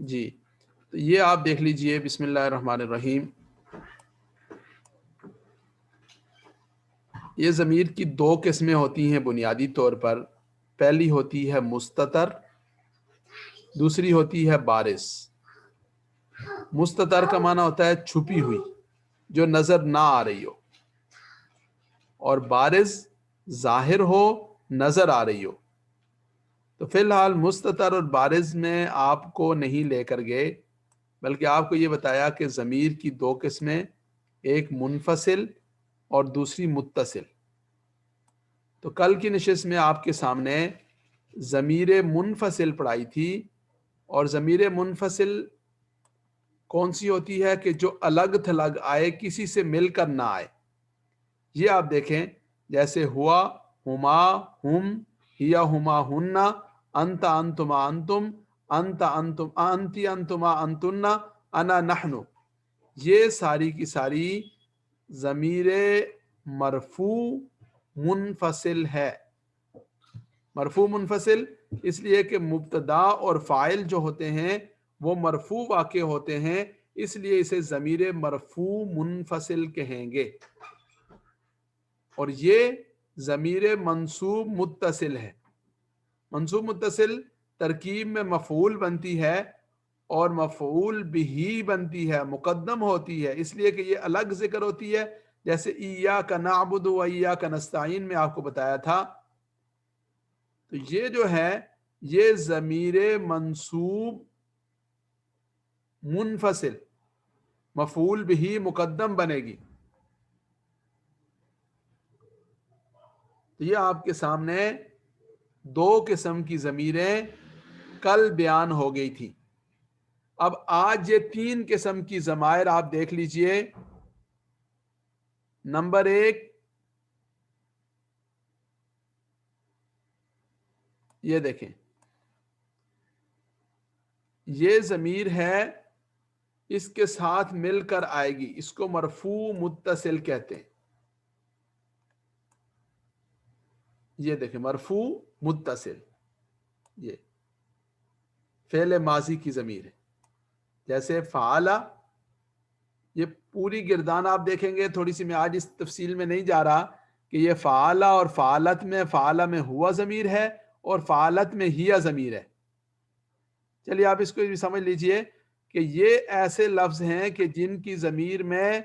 جی تو یہ آپ دیکھ لیجئے، بسم اللہ الرحمن الرحیم. یہ ضمیر کی دو قسمیں ہوتی ہیں بنیادی طور پر. پہلی ہوتی ہے مستتر، دوسری ہوتی ہے بارز. مستتر کا معنی ہوتا ہے چھپی ہوئی، جو نظر نہ آ رہی ہو، اور بارز ظاہر ہو، نظر آ رہی ہو. تو فی الحال مستتر اور بارز میں آپ کو نہیں لے کر گئے، بلکہ آپ کو یہ بتایا کہ ضمیر کی دو قسمیں، ایک منفصل اور دوسری متصل. تو کل کی نشست میں آپ کے سامنے ضمیر منفصل پڑھائی تھی، اور ضمیر منفصل کون سی ہوتی ہے کہ جو الگ تھلگ آئے، کسی سے مل کر نہ آئے. یہ آپ دیکھیں، جیسے ہوا، ہما، ہم، ہیا، ہما، ہننا، انت، انتما، انتم، انت، انتم، انتی، انتما، انتنا، انا، نحنو. یہ ساری کی ساری ضمیر مرفوع منفصل ہے. مرفوع منفصل اس لیے کہ مبتدا اور فاعل جو ہوتے ہیں وہ مرفوع واقع ہوتے ہیں، اس لیے اسے ضمیر مرفوع منفصل کہیں گے. اور یہ ضمیر منصوب متصل ہے. منصوب متصل ترکیب میں مفعول بنتی ہے اور مفعول بہی بنتی ہے، مقدم ہوتی ہے، اس لیے کہ یہ الگ ذکر ہوتی ہے. جیسے ایاک نعبد و ایاک نستعین میں آپ کو بتایا تھا. تو یہ جو ہے یہ ضمیر منصوب منفصل مفعول بہی مقدم بنے گی. تو یہ آپ کے سامنے دو قسم کی ضمیریں کل بیان ہو گئی تھی. اب آج یہ تین قسم کی ضمائر آپ دیکھ لیجئے. نمبر ایک، یہ دیکھیں، یہ ضمیر ہے، اس کے ساتھ مل کر آئے گی، اس کو مرفوع متصل کہتے ہیں. یہ دیکھیں مرفوع متصل، یہ فعل ماضی کی ضمیر ہے. جیسے فعلا، یہ پوری گردان آپ دیکھیں گے، تھوڑی سی میں آج اس تفصیل میں نہیں جا رہا کہ یہ فعلا اور فعلت میں، فعلا میں ہوا ضمیر ہے اور فعلت میں ہیا ضمیر ہے. چلیے آپ اس کو بھی سمجھ لیجئے کہ یہ ایسے لفظ ہیں کہ جن کی ضمیر میں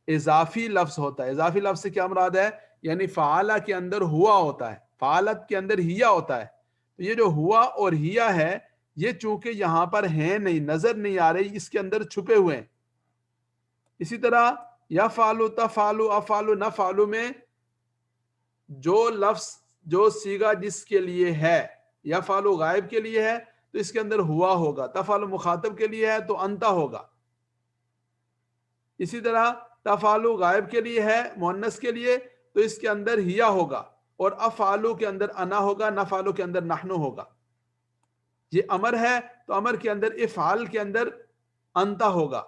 اضافی لفظ ہوتا ہے. اضافی لفظ سے کیا مراد ہے؟ یعنی فعلا کے اندر ہوا ہوتا ہے، فعلت کے اندر ہیا ہوتا ہے. تو یہ جو ہوا اور ہیا ہے، یہ چونکہ یہاں پر ہیں نہیں، نظر نہیں آ رہی، اس کے اندر چھپے ہوئے ہیں. اسی طرح یا فالو، تفالو، افالو، نفالو میں جو لفظ، جو صیغہ جس کے لیے ہے، یا فالو غائب کے لیے ہے تو اس کے اندر ہوا ہوگا، تفالو مخاطب کے لیے ہے تو انتا ہوگا. اسی طرح تفالو غائب کے لیے ہے، مؤنث کے لیے، تو اس کے اندر ہیا ہوگا، اور افعالو کے اندر انا ہوگا، نفعلو کے اندر نحنو ہوگا. یہ امر ہے تو امر کے اندر افعال کے اندر انتا ہوگا.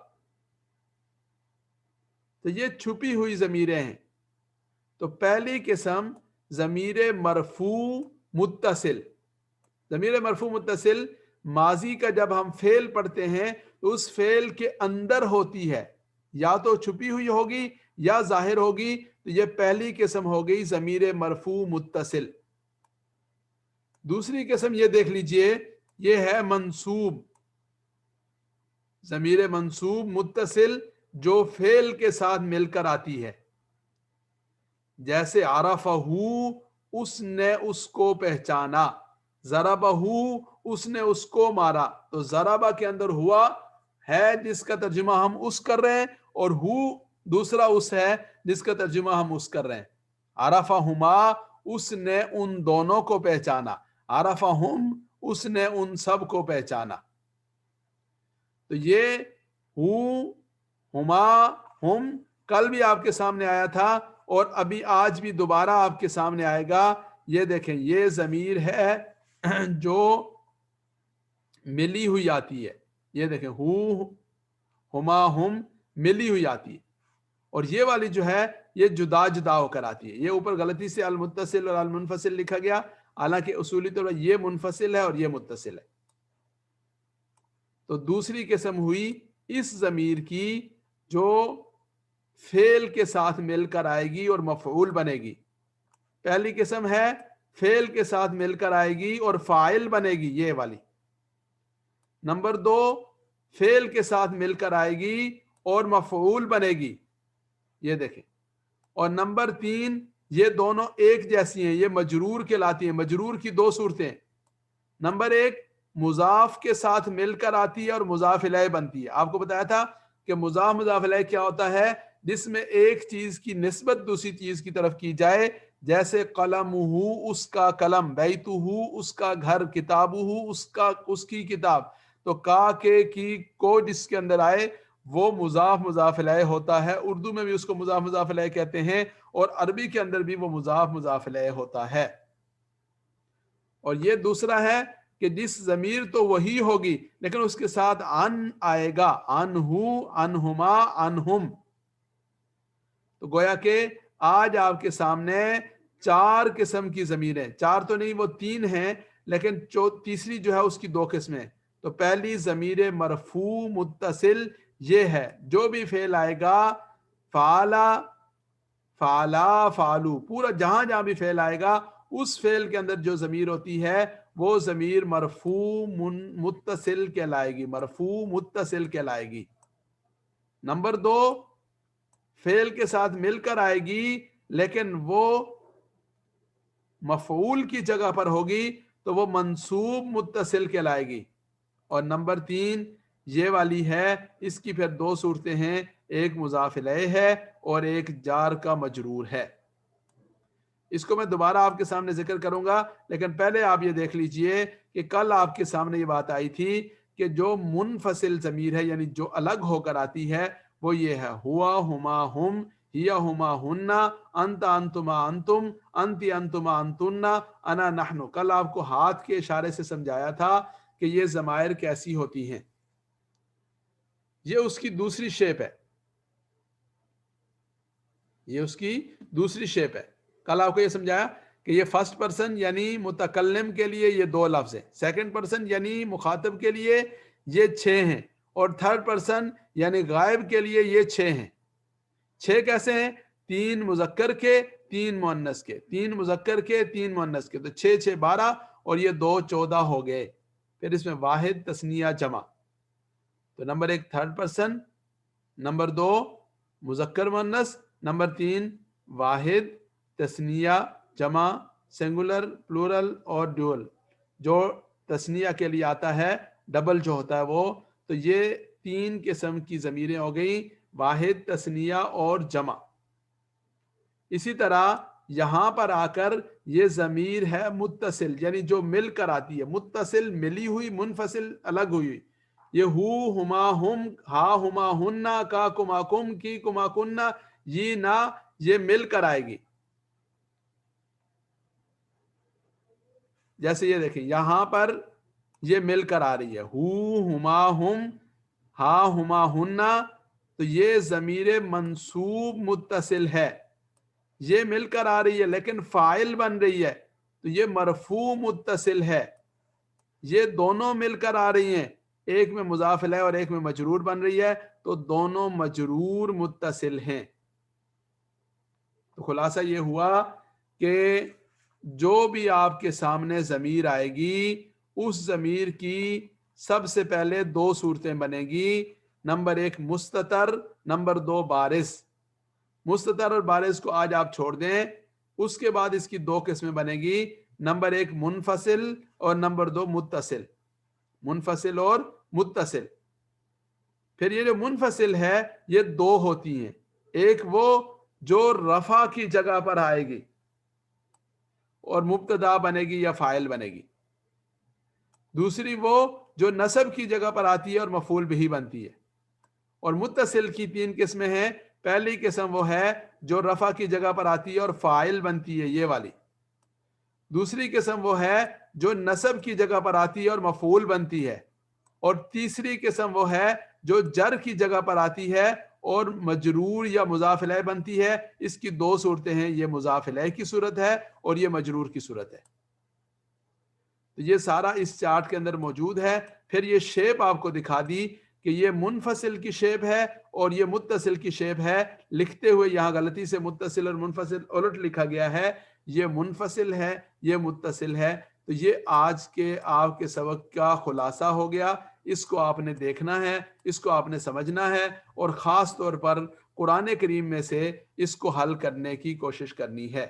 تو یہ چھپی ہوئی ضمیریں ہیں. تو پہلی قسم ضمیر مرفوع متصل. ضمیر مرفوع متصل ماضی کا جب ہم فعل پڑھتے ہیں تو اس فعل کے اندر ہوتی ہے، یا تو چھپی ہوئی ہوگی یا ظاہر ہوگی. تو یہ پہلی قسم ہو گئی ضمیر مرفوع متصل. دوسری قسم یہ دیکھ لیجئے، یہ ہے منصوب. ضمیر منصوب متصل جو فعل کے ساتھ مل کر آتی ہے. جیسے عرفہ، اس نے اس کو پہچانا، ضربہ، اس نے اس کو مارا. تو ضربہ کے اندر ہوا ہے جس کا ترجمہ ہم اس کر رہے ہیں، اور دوسرا اس ہے جس کا ترجمہ ہم اس کر رہے ہیں. عرفہما، اس نے ان دونوں کو پہچانا. عرفہم، اس نے ان سب کو پہچانا. تو یہ ہما، ہم کل بھی آپ کے سامنے آیا تھا اور ابھی آج بھی دوبارہ آپ کے سامنے آئے گا. یہ دیکھیں، یہ ضمیر ہے جو ملی ہوئی آتی ہے. یہ دیکھیں، ہما، ہم ملی ہوئی آتی ہے، اور یہ والی جو ہے یہ جدا جدا ہو کر آتی ہے. یہ اوپر غلطی سے المتصل اور المنفصل لکھا گیا، حالانکہ اصولی طور پر یہ منفصل ہے اور یہ متصل ہے. تو دوسری قسم ہوئی اس ضمیر کی جو فعل کے ساتھ مل کر آئے گی اور مفعول بنے گی. پہلی قسم ہے فعل کے ساتھ مل کر آئے گی اور فاعل بنے گی، یہ والی. نمبر 2 فعل کے ساتھ مل کر آئے گی اور مفعول بنے گی، یہ دیکھیں. اور نمبر 3 یہ دونوں ایک جیسی ہیں، یہ مجرور کہلاتی ہیں. مجرور کی 2 صورتیں. نمبر 1 مضاف کے ساتھ مل کر آتی ہے اور مضاف الیہ بنتی ہے. آپ کو بتایا تھا کہ مضاف الیہ کیا ہوتا ہے؟ جس میں ایک چیز کی نسبت دوسری چیز کی طرف کی جائے، جیسے قلم ہو اس کا قلم، بیت ہو اس کا گھر، کتاب ہو اس کی کتاب. تو کا کے کی کو جس کے اندر آئے وہ مضاف الیہ ہوتا ہے. اردو میں بھی اس کو مضاف الیہ کہتے ہیں اور عربی کے اندر بھی وہ مضاف الیہ ہوتا ہے. اور یہ دوسرا ہے کہ جس ضمیر تو وہی ہوگی لیکن اس کے ساتھ ان آئے گا، انہو، انہما، انہم. تو گویا کہ آج آپ کے سامنے 4 قسم کی ضمیریں، 4 تو نہیں وہ 3 ہیں، لیکن تیسری جو ہے اس کی 2 قسمیں. تو پہلی ضمیر مرفوع متصل یہ ہے، جو بھی فعل آئے گا، فعلا، فعلا، فعلو، پورا جہاں بھی فعل آئے گا اس فعل کے اندر جو ضمیر ہوتی ہے وہ ضمیر مرفوع متصل کہلائے گی، مرفوع متصل کہلائے گی. نمبر 2 فعل کے ساتھ مل کر آئے گی لیکن وہ مفعول کی جگہ پر ہوگی تو وہ منصوب متصل کہلائے گی. اور نمبر 3 یہ والی ہے، اس کی پھر 2 صورتیں ہیں، ایک مضاف الیہ ہے اور ایک جار کا مجرور ہے. اس کو میں دوبارہ آپ کے سامنے ذکر کروں گا، لیکن پہلے آپ یہ دیکھ لیجئے کہ کل آپ کے سامنے یہ بات آئی تھی کہ جو منفصل ضمیر ہے یعنی جو الگ ہو کر آتی ہے وہ یہ ہے، ہوا، ہما، ہم، ہیا، ہما، ہننا، انت، انتما، انتم، انتی، انتما، انتنا، انا، نحن. کل آپ کو ہاتھ کے اشارے سے سمجھایا تھا کہ یہ ضمائر کیسی ہوتی ہیں. یہ اس کی دوسری شیپ ہے، یہ اس کی دوسری شیپ ہے. کل آپ کو یہ سمجھایا کہ یہ فرسٹ پرسن یعنی متکلم کے لیے یہ 2 لفظ ہیں، سیکنڈ پرسن یعنی مخاطب کے لیے یہ 6 ہیں، اور تھرڈ پرسن یعنی غائب کے لیے یہ 6 ہیں. 6 کیسے ہیں؟ 3 مذکر کے، 3 مؤنث کے، 3 مذکر کے، 3 مؤنث کے. تو 6 6 12 اور یہ 2 14 ہو گئے. پھر اس میں واحد، تثنیہ، جمع. تو نمبر 1 تھرڈ پرسن، نمبر 2 مذکر مؤنث، نمبر 3 واحد، تثنیہ، جمع، سنگولر، پلورل اور ڈیول. جو تثنیہ کے لیے آتا ہے ڈبل جو ہوتا ہے وہ. تو یہ 3 قسم کی ضمیریں ہو گئیں، واحد، تثنیہ اور جمع. اسی طرح یہاں پر آ کر یہ ضمیر ہے متصل یعنی جو مل کر آتی ہے، متصل ملی ہوئی، منفصل الگ ہوئی. یہ ہو، ہما، ہم، ہا، ہما، ہننا، کا، کما، کم، کی، کما، کننا، یہ نا، یہ مل کر آئے گی. جیسے یہ دیکھیں یہاں پر یہ مل کر آ رہی ہے، ہو، ہما، ہم، ہا، ہما، ہننا. تو یہ ضمیر منصوب متصل ہے، یہ مل کر آ رہی ہے لیکن فاعل بن رہی ہے تو یہ مرفوع متصل ہے. یہ دونوں مل کر آ رہی ہیں، ایک میں مضاف الیہ اور ایک میں مجرور بن رہی ہے تو دونوں مجرور متصل ہیں. تو خلاصہ یہ ہوا کہ جو بھی آپ کے سامنے ضمیر آئے گی اس ضمیر کی سب سے پہلے 2 صورتیں بنے گی. نمبر 1 مستتر، نمبر 2 بارز. مستتر اور بارز کو آج آپ چھوڑ دیں، اس کے بعد اس کی 2 قسمیں بنے گی. نمبر 1 منفصل اور نمبر 2 متصل. منفصل اور متصل. پھر یہ جو منفصل ہے یہ 2 ہوتی ہیں، ایک وہ جو رفع کی جگہ پر آئے گی اور مبتدا بنے گی یا فاعل بنے گی. دوسری وہ جو نصب کی جگہ پر آتی ہے اور مفعول بہ بنتی ہے. اور متصل کی 3 قسمیں ہیں. پہلی قسم وہ ہے جو رفع کی جگہ پر آتی ہے اور فاعل بنتی ہے، یہ والی. دوسری قسم وہ ہے جو نصب کی جگہ پر آتی ہے اور مفعول بنتی ہے. اور تیسری قسم وہ ہے جو جر کی جگہ پر آتی ہے اور مجرور یا مضاف الیہ بنتی ہے. اس کی 2 صورتیں ہیں، یہ مضاف الیہ کی صورت ہے اور یہ مجرور کی صورت ہے. تو یہ سارا اس چارٹ کے اندر موجود ہے. پھر یہ شیپ آپ کو دکھا دی کہ یہ منفصل کی شیپ ہے اور یہ متصل کی شیپ ہے. لکھتے ہوئے یہاں غلطی سے متصل اور منفصل الٹ لکھا گیا ہے. یہ منفصل ہے، یہ متصل ہے. تو یہ آج کے آپ کے سبق کا خلاصہ ہو گیا. اس کو آپ نے دیکھنا ہے، اس کو آپ نے سمجھنا ہے، اور خاص طور پر قرآن کریم میں سے اس کو حل کرنے کی کوشش کرنی ہے.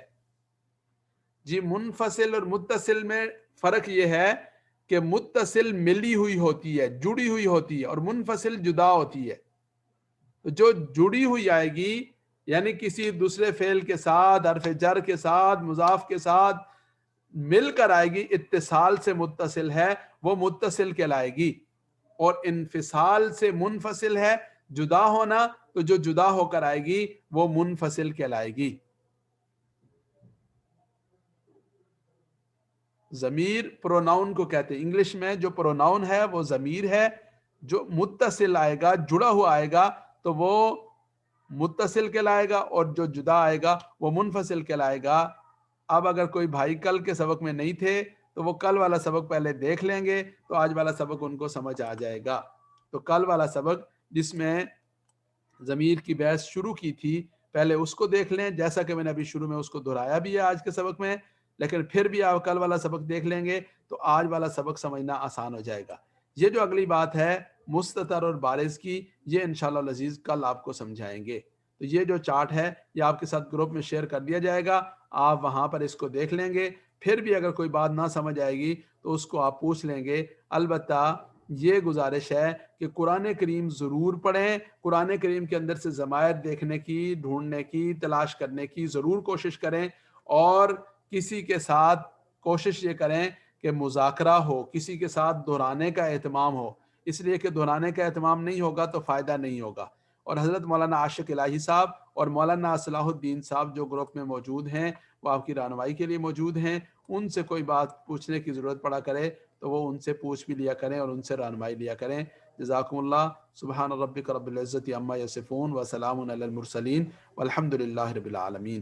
جی منفصل اور متصل میں فرق یہ ہے کہ متصل ملی ہوئی ہوتی ہے، جڑی ہوئی ہوتی ہے، اور منفصل جدا ہوتی ہے. تو جو جڑی ہوئی آئے گی یعنی کسی دوسرے فعل کے ساتھ، حرف جر کے ساتھ، مضاف کے ساتھ مل کر آئے گی، اتصال سے متصل ہے، وہ متصل کہلائے گی. اور انفصال سے منفصل ہے، جدا ہونا، تو جو جدا ہو کر آئے گی وہ منفصل کہلائے گی. ضمیر پروناؤن کو کہتے ہیں. انگلش میں جو پروناؤن ہے وہ ضمیر ہے. جو متصل آئے گا، جڑا ہوا آئے گا، تو وہ متصل کہلائے گا، اور جو جدا آئے گا وہ منفصل کہلائے گا. اب اگر کوئی بھائی کل کے سبق میں نہیں تھے تو وہ کل والا سبق پہلے دیکھ لیں گے تو آج والا سبق ان کو سمجھ آ جائے گا. تو کل والا سبق جس میں ضمیر کی بحث شروع کی تھی پہلے اس کو دیکھ لیں، جیسا کہ میں نے ابھی شروع میں اس کو دہرایا بھی ہے آج کے سبق میں. لیکن پھر بھی آپ کل والا سبق دیکھ لیں گے تو آج والا سبق سمجھنا آسان ہو جائے گا. یہ جو اگلی بات ہے مستتر اور بارز کی، یہ انشاءاللہ العزیز کل آپ کو سمجھائیں گے. تو یہ جو چارٹ ہے یہ آپ کے ساتھ گروپ میں شیئر کر دیا جائے گا، آپ وہاں پر اس کو دیکھ لیں گے. پھر بھی اگر کوئی بات نہ سمجھ آئے گی تو اس کو آپ پوچھ لیں گے. البتہ یہ گزارش ہے کہ قرآن کریم ضرور پڑھیں، قرآن کریم کے اندر سے ضمائر دیکھنے کی، ڈھونڈنے کی، تلاش کرنے کی ضرور کوشش کریں، اور کسی کے ساتھ کوشش یہ کریں کہ مذاکرہ ہو، کسی کے ساتھ دہرانے کا اہتمام ہو. اس لیے کہ دہرانے کا اہتمام نہیں ہوگا تو فائدہ نہیں ہوگا. اور حضرت مولانا عاشق الہی صاحب اور مولانا صلاح الدین صاحب جو گروپ میں موجود ہیں وہ آپ کی رہنمائی کے لیے موجود ہیں. ان سے کوئی بات پوچھنے کی ضرورت پڑا کرے تو وہ ان سے پوچھ بھی لیا کریں اور ان سے رہنمائی لیا کریں. جزاکم اللہ. سبحان ربک رب العزت عما یصفون وسلام علی المرسلین والحمد للہ رب العالمین.